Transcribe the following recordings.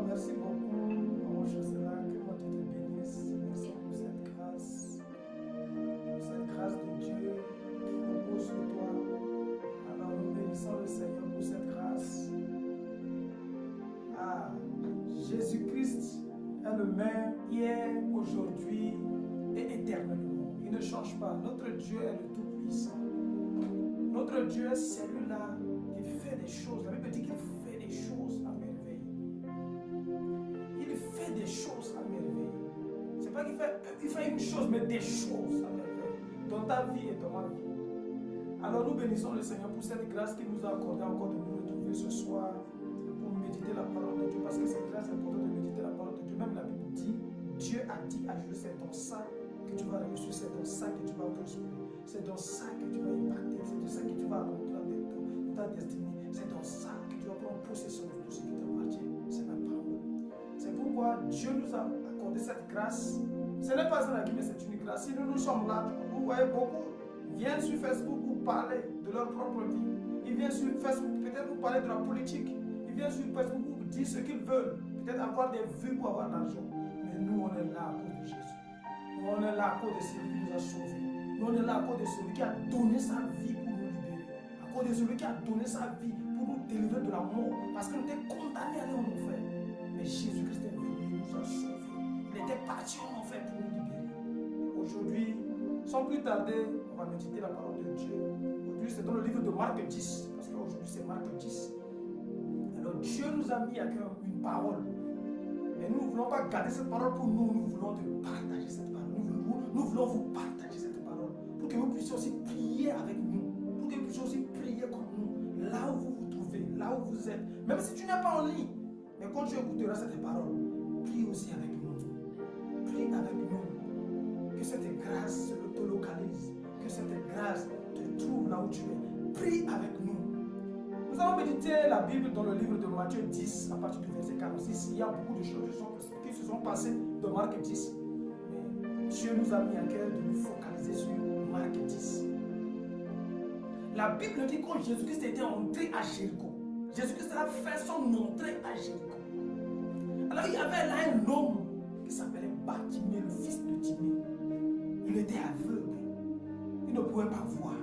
merci beaucoup, mon Josela, que mon Dieu te bénisse. Merci pour cette grâce de Dieu qui repose sur toi. Alors nous bénissons le Seigneur pour cette grâce. Ah, Jésus-Christ est le même hier, aujourd'hui et éternellement. Il ne change pas. Notre Dieu est le Tout-Puissant. Notre Dieu est celui-là qui fait des choses. La Bible dit qu'il fait des choses à merveille. Il fait des choses à merveille. C'est pas qu'il fait une chose, mais des choses à merveille. Dans ta vie et dans ma vie. Alors nous bénissons le Seigneur pour cette grâce qu'il nous a accordé encore de nous retrouver ce soir pour méditer la parole de Dieu. Parce que c'est très important de méditer la parole de Dieu. Même la Bible dit, Dieu a dit à Jésus, c'est dans ça que tu vas réussir, c'est dans ça que tu vas prospérer. C'est dans ça que tu vas impacter, c'est dans ça que tu vas rentrer dans ta destinée. C'est dans ça que tu vas prendre possession de tout ce qui t'appartient. C'est la parole. C'est pourquoi Dieu nous a accordé cette grâce. Ce n'est pas un acquis, mais c'est une grâce. Si nous sommes là, vous voyez beaucoup viennent sur Facebook pour parler de leur propre vie. Ils viennent sur Facebook peut-être pour parler de la politique. Ils viennent sur Facebook pour dire ce qu'ils veulent. Peut-être avoir des vues pour avoir de l'argent. Mais nous, on est là à cause de Jésus. Nous, on est là à cause de celui qui nous a sauvés. Nous, on est là à cause de celui qui a donné sa vie pour nous libérer. À cause de celui qui a donné sa vie pour nous délivrer de la mort. Parce qu'on était condamnés à aller en enfer. Mais Jésus-Christ est venu, il nous a sauvés. Il était parti en enfer pour nous libérer. Aujourd'hui, sans plus tarder, on va méditer la parole de Dieu. Aujourd'hui, c'est dans le livre de Marc 10. Parce qu'aujourd'hui, c'est Marc 10. Alors, Dieu nous a mis à cœur une parole. Mais nous ne voulons pas garder cette parole pour nous. Nous voulons partager cette parole. Nous voulons vous partager cette parole. Pour que vous puissiez aussi prier avec nous. Pour que vous puissiez aussi prier comme nous. Là où vous vous trouvez, là où vous êtes. Même si tu n'es pas en ligne. Mais quand tu écouteras cette parole, prie aussi avec nous. Prie avec nous. Que cette grâce te localise. Que cette grâce te trouve là où tu es. Prie avec nous. Nous allons méditer la Bible dans le livre de Matthieu 10, à partir du verset 46. Il y a beaucoup de choses qui se sont passées dans Marc 10. Mais Dieu nous a mis à cœur de nous focaliser sur Marc 10. La Bible dit quand Jésus-Christ était entré à Jéricho. Jésus-Christ a fait son entrée à Jéricho. Alors il y avait là un homme qui s'appelait Bartimée, le fils de Timée. Il était aveugle. Il ne pouvait pas voir.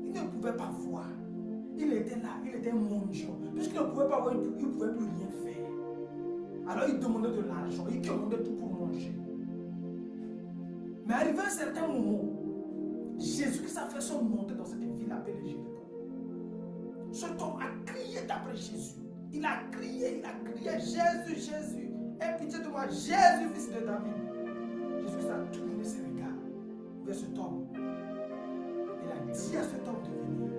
Il ne pouvait pas voir. Il était là, il était mendiant. Puisqu'il ne pouvait pas voir, il ne pouvait plus rien faire. Alors il demandait de l'argent, il demandait tout pour manger. Mais arrivé à un certain moment, Jésus-Christ a fait son montée dans cette ville appelée Jéricho. Cet homme a crié d'après Jésus. Il a crié, Jésus, Jésus, aie pitié de moi, Jésus, fils de David. Jésus a tourné ses regards vers cet homme. Il a dit à cet homme de venir.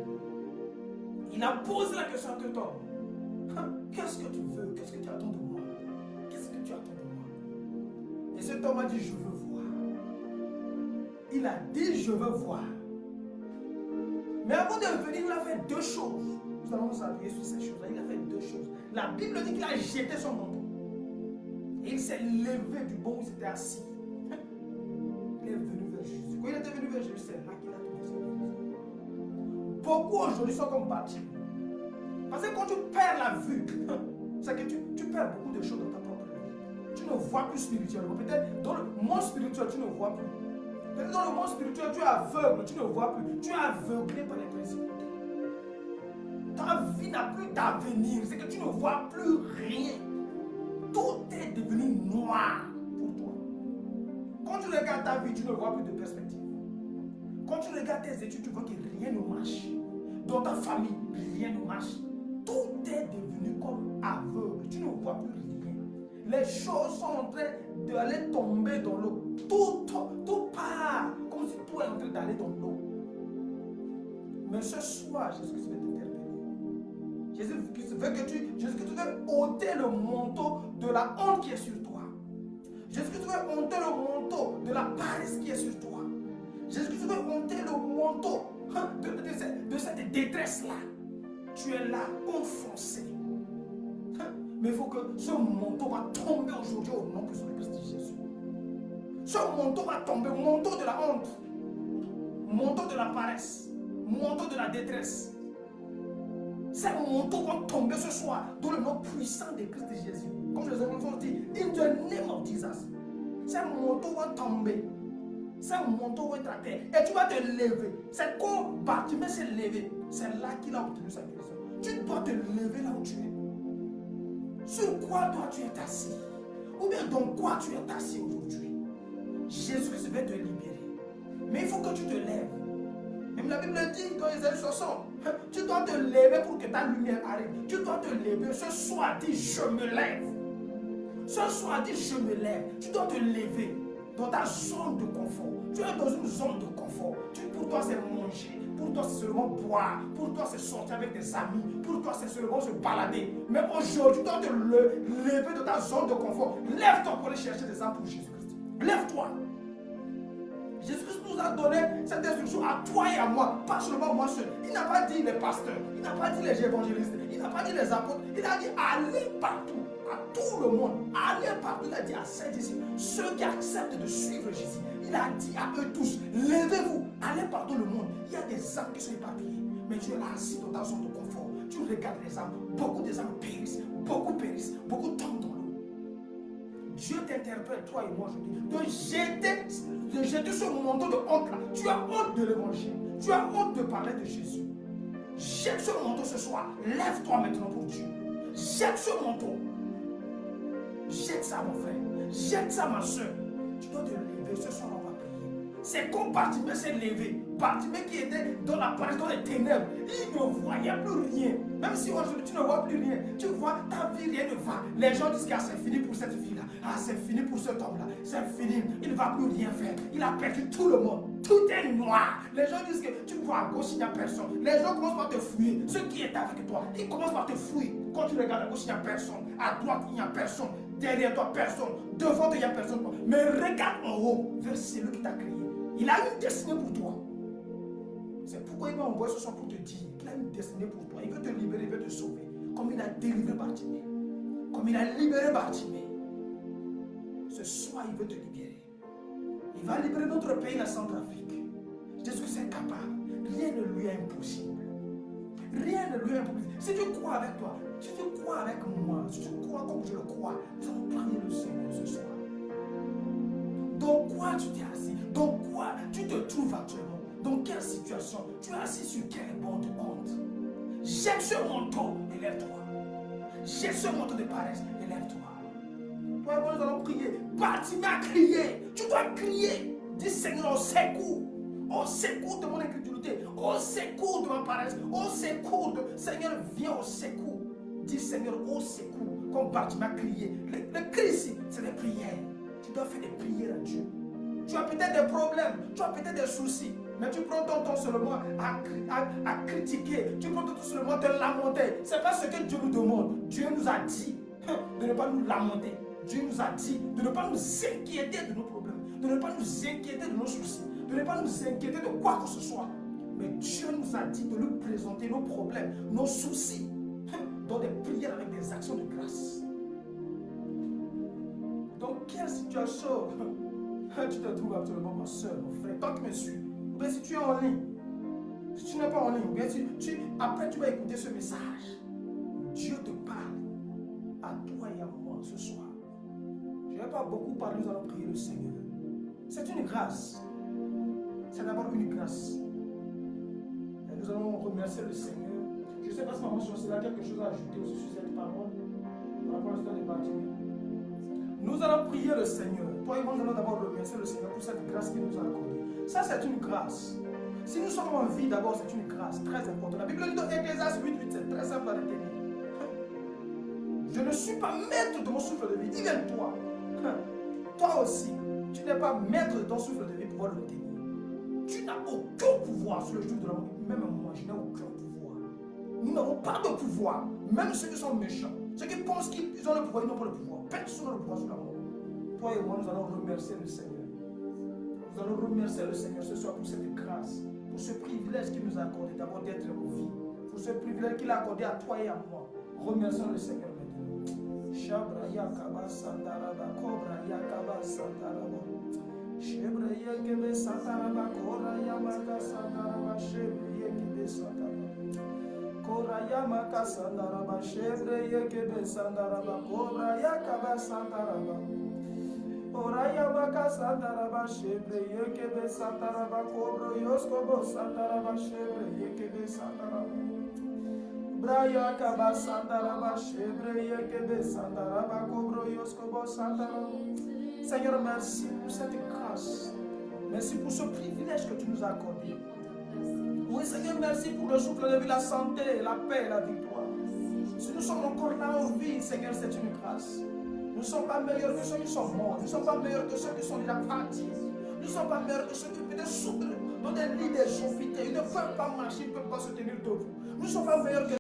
Il a posé la question à cet homme. Qu'est-ce que tu veux? Qu'est-ce que tu attends de moi? Qu'est-ce que tu attends de moi? Et cet homme a dit, je veux voir. Il a dit, je veux voir. Mais avant de venir, il a fait deux choses. Nous allons nous appuyer sur ces choses-là. Il a fait deux choses. La Bible dit qu'il a jeté son manteau. Et il s'est levé du banc où il s'était assis. Il est venu vers Jésus. Quand il était venu vers Jésus, c'est là qu'il a trouvé sa guérison. Beaucoup aujourd'hui sont comme Bartimée. Parce que quand tu perds la vue, c'est que tu perds beaucoup de choses dans ta propre vie. Tu ne vois plus spirituellement. Peut-être dans le monde spirituel, tu ne vois plus. Peut-être dans le monde spirituel, tu es aveugle, tu ne vois plus. Tu es aveuglé par les principautés. Ta vie n'a plus d'avenir. C'est que tu ne vois plus rien. Tout est devenu noir pour toi. Quand tu regardes ta vie, tu ne vois plus de perspective. Quand tu regardes tes études, tu vois que rien ne marche. Dans ta famille, rien ne marche. Tout est devenu comme aveugle. Tu ne vois plus rien. Les choses sont en train d'aller tomber dans l'eau. Tout part comme si tout est en train d'aller dans l'eau. Mais ce soir, Jésus-Christ veut t'interpeller. Jésus-Christ veut que tu ôter le manteau de la honte qui est sur toi. Jésus-Christ veut ôter le manteau de la paresse qui est sur toi. Jésus-Christ veut ôter le manteau de cette détresse-là. Tu es là, enfoncé. Mais il faut que ce manteau va tomber aujourd'hui au nom puissant de Christ Jésus. Ce manteau va tomber, manteau de la honte, manteau de la paresse, manteau de la détresse. Ces manteaux vont tomber ce soir dans le nom puissant de Christ Jésus. Comme les enfants dit, in the name of Jesus. Ces manteaux vont tomber. Ces manteaux vont être à terre. Et tu vas te lever. C'est comme Bartimée s'est levé. C'est là qu'il a obtenu sa guérison. Tu dois te lever là où tu es. Sur quoi toi tu es assis? Ou bien dans quoi tu es assis aujourd'hui? Jésus va te libérer. Mais il faut que tu te lèves. Même la Bible dit dans Isaïe 60, tu dois te lever pour que ta lumière arrive. Tu dois te lever. Ce soir, dis je me lève. Ce soir, dis je me lève. Tu dois te lever dans ta zone de confort. Tu es dans une zone de confort. Pour toi, c'est manger. Pour toi, c'est seulement boire. Pour toi, c'est sortir avec des amis. Pour toi, c'est seulement se balader. Mais aujourd'hui, tu dois te lever de ta zone de confort. Lève-toi pour aller chercher des âmes pour Jésus-Christ. Lève-toi. Jésus-Christ nous a donné cette instruction à toi et à moi, pas seulement moi seul. Il n'a pas dit les pasteurs, il n'a pas dit les évangélistes, il n'a pas dit les apôtres, il a dit allez partout, à tout le monde, allez partout. Il a dit à ses disciples, ceux qui acceptent de suivre Jésus, il a dit à eux tous, levez-vous, allez partout le monde. Il y a des âmes qui sont éparpillées, mais tu es là assis dans ta zone de confort. Tu regardes les âmes, beaucoup des âmes périssent, beaucoup tombent dans l'eau. Dieu t'interpelle, toi et moi, de jeter ce manteau de honte là. Tu as honte de l'évangile. Tu as honte de parler de Jésus. Jette ce manteau ce soir. Lève-toi maintenant pour Dieu. Jette ce manteau. Jette ça, mon frère. Jette ça, ma soeur. Tu dois te lever. Ce soir, on va prier. C'est comme Bartimée s'est levé. Bartimée qui était dans la paresse, dans les ténèbres. Il ne voyait plus rien. Même si aujourd'hui tu ne vois plus rien. Tu vois, ta vie, rien ne va. Les gens disent que c'est fini pour cette fille-là. Ah, c'est fini pour cet homme-là. C'est fini. Il ne va plus rien faire. Il a perdu tout le monde. Tout est noir. Les gens disent que tu vois à gauche, il n'y a personne. Les gens commencent par te fouiller. Ceux qui étaient avec toi, ils commencent par te fouiller. Quand tu regardes à gauche, il n'y a personne. À droite, il n'y a personne. Derrière toi, personne. Devant toi, il n'y a personne. Mais regarde en haut vers celui qui t'a créé. Il a une destinée pour toi. C'est pourquoi il va envoyer ce soir pour te dire qu'il a une destinée pour toi. Il veut te libérer, il veut te sauver. Comme il a délivré Bartimée. Comme il a libéré Bartimée. Ce soir, il veut te libérer. Il va libérer notre pays, la Centrafrique. Jésus est capable. Rien ne lui est impossible. Rien ne lui est impossible. Si tu crois avec toi, si tu crois avec moi, si tu crois comme je le crois, nous allons prier le Seigneur ce soir. Dans quoi tu t'es assis? Dans quoi tu te trouves actuellement? Dans quelle situation? Tu es assis sur quel banc de honte? Jette ce manteau et lève-toi. Jette ce manteau de paresse et lève-toi. Toi et moi, nous allons prier. Bartimée a crié. Tu dois crier. Dis Seigneur, au secours. Au secours de mon incrédulité. Au secours de ma paresse. Au secours de... Seigneur, viens au secours. Dis Seigneur, au secours. Comme Bartimée a crié. Le cri ici, c'est des prières. Tu dois faire des prières à Dieu. Tu as peut-être des problèmes. Tu as peut-être des soucis. Mais tu prends ton temps seulement à critiquer. Tu prends ton temps seulement à te lamenter. Ce n'est pas ce que Dieu nous demande. Dieu nous a dit de ne pas nous lamenter. Dieu nous a dit de ne pas nous inquiéter de nos problèmes. De ne pas nous inquiéter de nos soucis. De ne pas nous inquiéter de quoi que ce soit. Mais Dieu nous a dit de lui présenter nos problèmes, nos soucis, dans des prières avec des actions de grâce. Dans quelle situation tu te trouves actuellement, ma soeur, mon frère? Toi qui me suis. Ou bien si tu es en ligne, si tu n'es pas en ligne, ou bien si après tu vas écouter ce message, Dieu te parle à toi et à moi ce soir. Je ne vais pas beaucoup parler, nous allons prier le Seigneur. C'est une grâce. C'est d'abord une grâce. Et nous allons remercier le Seigneur. Je ne sais pas si maman Chancela a quelque chose à ajouter aussi sur cette parole par rapport à l'histoire de Bartimée. Nous allons prier le Seigneur. Toi et moi, nous allons d'abord remercier le Seigneur pour cette grâce qu'il nous a accordée. Ça, c'est une grâce. Si nous sommes en vie, d'abord, c'est une grâce très importante. La Bible dit dans Ecclésiaste 8:8, c'est très simple à retenir. Je ne suis pas maître de mon souffle de vie. Dis-le-toi. Toi aussi, tu n'es pas maître de ton souffle de vie pour pouvoir le tenir. Tu n'as aucun pouvoir sur le jour de la mort. Même moi, je n'ai aucun pouvoir. Nous n'avons pas de pouvoir. Même ceux qui sont méchants, ceux qui pensent qu'ils ont le pouvoir, ils n'ont pas le pouvoir. Personne n'a le pouvoir sur la mort. Toi et moi, nous allons remercier le Seigneur. Nous allons remercier le Seigneur ce soir pour cette grâce, pour ce privilège qu'il nous a accordé d'abord d'être en vie, pour ce privilège qu'il a accordé à toi et à moi. Remercions le Seigneur maintenant. Shabra yakaba sandaraba kobra yakaba sandaraba. Shebra yekebe sandaraba kora yamaka sandaraba. Shebra yekebe sandaraba. Orayama Sandaraba, Shebre Yekebe Sandaraba, Cobra Yakaba Sandaraba. Orayama Sandaraba, Shebre Yekebe Sandaraba, Cobra Yoskobo Sandaraba, Shebre Yekebe Sandaraba. Braya Kaba Sandaraba, Shebre Yekebe Sandaraba, Cobra Yoskobo Sandaraba. Seigneur, merci pour cette grâce. Merci pour ce privilège que tu nous as accordé. Oui, Seigneur, merci pour le souffle de vie, la santé, la paix, la victoire. Si nous sommes encore là en vie, Seigneur, c'est une grâce. Nous ne sommes pas meilleurs que ceux qui sont morts. Nous ne sommes pas meilleurs que ceux qui sont déjà partis. Nous ne sommes pas meilleurs que ceux qui peut-être souffrent dans des lits de chauffité. Ils ne peuvent pas marcher, ils ne peuvent pas se tenir debout. Nous ne sommes pas meilleurs que